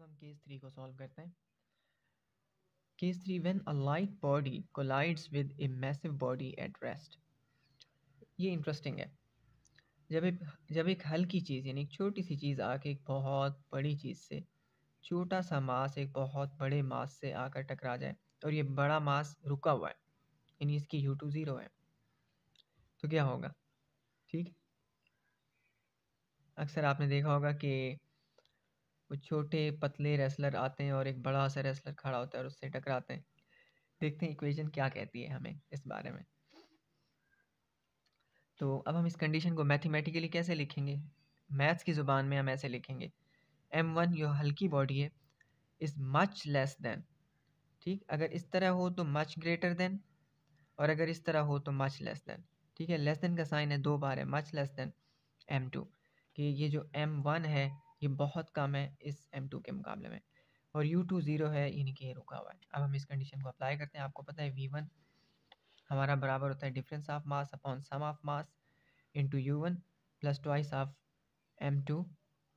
हम केस 3 को सॉल्व करते हैं। Case 3, when a light body collides with a massive body at rest. ये इंटरेस्टिंग है। जब एक हल्की चीज़ यानी एक छोटी सी चीज़ आके एक बहुत बड़ी चीज़ से, छोटा सा मास एक बहुत बड़े मास से आकर टकरा जाए और ये बड़ा मास रुका हुआ है, यानी इसकी U2 ज़ीरो है, तो क्या होगा? ठीक, अक्सर आपने देखा होगा कि कुछ छोटे पतले रेसलर आते हैं और एक बड़ा सा रेसलर खड़ा होता है और उससे टकराते हैं। देखते हैं इक्वेशन क्या कहती है हमें इस बारे में। तो अब हम इस कंडीशन को मैथमेटिकली कैसे लिखेंगे? मैथ्स की ज़ुबान में हम ऐसे लिखेंगे, m1 जो हल्की बॉडी है इज़ मच लेस देन, ठीक, अगर इस तरह हो तो मच ग्रेटर देन, और अगर इस तरह हो तो मच लेस देन। ठीक है, लेस देन का साइन है, दो बार है, मच लेस देन m2, कि ये जो m1 है ये बहुत कम है इस m2 के मुकाबले में, और u2 ज़ीरो है, यानी कि ये रुका हुआ है। अब हम इस कंडीशन को अप्लाई करते हैं। आपको पता है v1 हमारा बराबर होता है difference of mass upon sum of mass into u1 plus twice of m2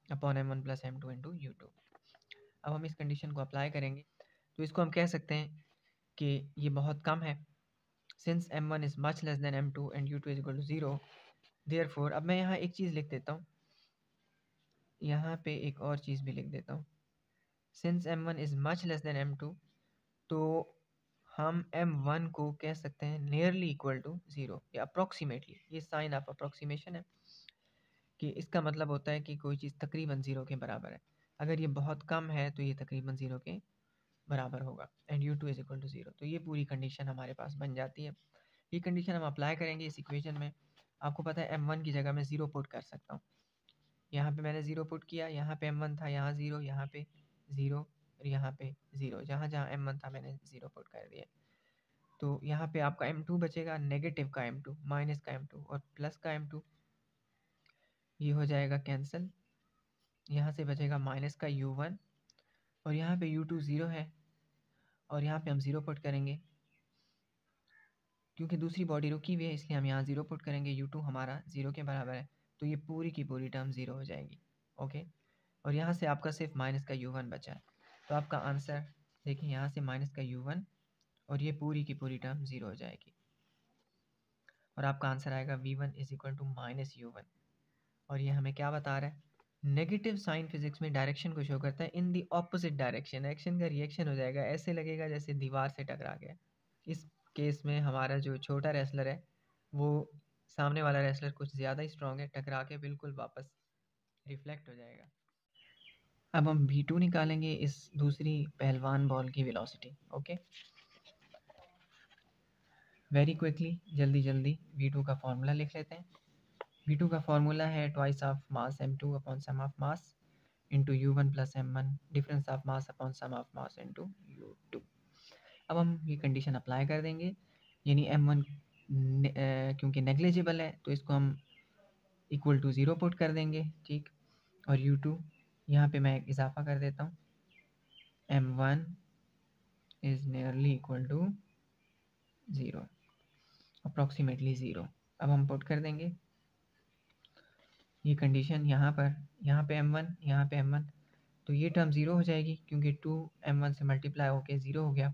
upon m1 plus m2 into u2। अब हम इस कंडीशन को अप्लाई करेंगे तो इसको हम कह सकते हैं कि ये बहुत कम है, since m1 is much less than m2 and u2 is equal to zero. Therefore अब मैं यहाँ एक चीज़ लिख देता हूँ, यहाँ पे एक और चीज़ भी लिख देता हूँ, since m1 is much less than m2, तो हम m1 को कह सकते हैं नियरली इक्वल टू ज़ीरो या अप्रॉक्सीमेटली। ये साइन ऑफ अप्रॉक्सीमेशन है कि इसका मतलब होता है कि कोई चीज़ तकरीबन ज़ीरो के बराबर है। अगर ये बहुत कम है तो ये तकरीबन ज़ीरो के बराबर होगा, and u2 is equal to zero. तो ये पूरी कंडीशन हमारे पास बन जाती है। ये कंडीशन हम अप्लाई करेंगे इस इक्वेशन में। आपको पता है m1 की जगह मैं ज़ीरो पुट कर सकता हूँ। यहाँ पे मैंने ज़ीरो पुट किया, यहाँ पे m1 था, यहाँ ज़ीरो, यहाँ पे ज़ीरो और यहाँ पे ज़ीरो, जहाँ जहाँ m1 था मैंने ज़ीरो पुट कर दिया। तो यहाँ पे आपका m2 बचेगा, नेगेटिव का m2, माइनस का m2 और प्लस का m2, ये हो जाएगा कैंसिल। यहाँ से बचेगा माइनस का u1 और यहाँ पे u2 ज़ीरो है और यहाँ पे हम ज़ीरो पुट करेंगे, क्योंकि दूसरी बॉडी रुकी हुई है इसलिए हम यहाँ ज़ीरो पुट करेंगे। u2 हमारा ज़ीरो के बराबर है, तो ये पूरी की पूरी टर्म ज़ीरो हो जाएगी। ओके, और यहाँ से आपका सिर्फ माइनस का u1 बचा है, तो आपका आंसर देखिए, यहाँ से माइनस का u1 और ये पूरी की पूरी टर्म ज़ीरो हो जाएगी, और आपका आंसर आएगा v1 is equal to minus u1। और ये हमें क्या बता रहा है? नेगेटिव साइन फिजिक्स में डायरेक्शन को शो करता है इन दी ऑपोजिट डायरेक्शन। एक्शन का रिएक्शन हो जाएगा, ऐसे लगेगा जैसे दीवार से टकरा गया। इस केस में हमारा जो छोटा रेसलर है वो सामने वाला रेसलर कुछ ज़्यादा ही स्ट्रॉन्ग है, टकरा के बिल्कुल वापस रिफ्लेक्ट हो जाएगा। अब हम v2 निकालेंगे इस दूसरी पहलवान बॉल की वेलोसिटी। ओके, वेरी क्विकली, जल्दी जल्दी v2 का फॉर्मूला लिख लेते हैं। v2 का फॉर्मूला है twice of mass m2 upon sum of mass into u1 plus m1 difference of mass upon sum of mass into u2। अब हम ये कंडीशन अप्लाई कर देंगे, यानी m1 क्योंकि नेग्लिजिबल है तो इसको हम इक्वल टू ज़ीरो पुट कर देंगे, ठीक, और u2 यहाँ पे मैं एक इजाफा कर देता हूँ, m1 is nearly equal to zero, approximately zero. अब हम पुट कर देंगे ये कंडीशन यहाँ पर, यहाँ पे m1, यहाँ पे m1, तो ये टर्म ज़ीरो हो जाएगी क्योंकि 2 m1 से मल्टीप्लाई होके ज़ीरो हो गया,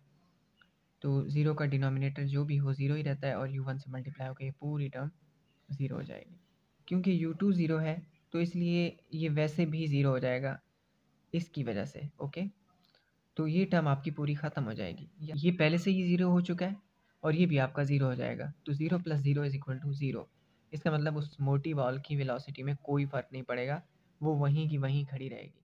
तो ज़ीरो का डिनोमिनेटर जो भी हो ज़ीरो ही रहता है, और u1 से मल्टीप्लाई होकर ये पूरी टर्म ज़ीरो हो जाएगी। क्योंकि u2 ज़ीरो है तो इसलिए ये वैसे भी ज़ीरो हो जाएगा इसकी वजह से। ओके, तो ये टर्म आपकी पूरी ख़त्म हो जाएगी। ये पहले से ही ज़ीरो हो चुका है और ये भी आपका ज़ीरो हो जाएगा, तो zero plus zero is equal to zero. इसका मतलब उस मोटी बॉल की वेलोसिटी में कोई फ़र्क नहीं पड़ेगा, वो वहीं की वहीं खड़ी रहेगी।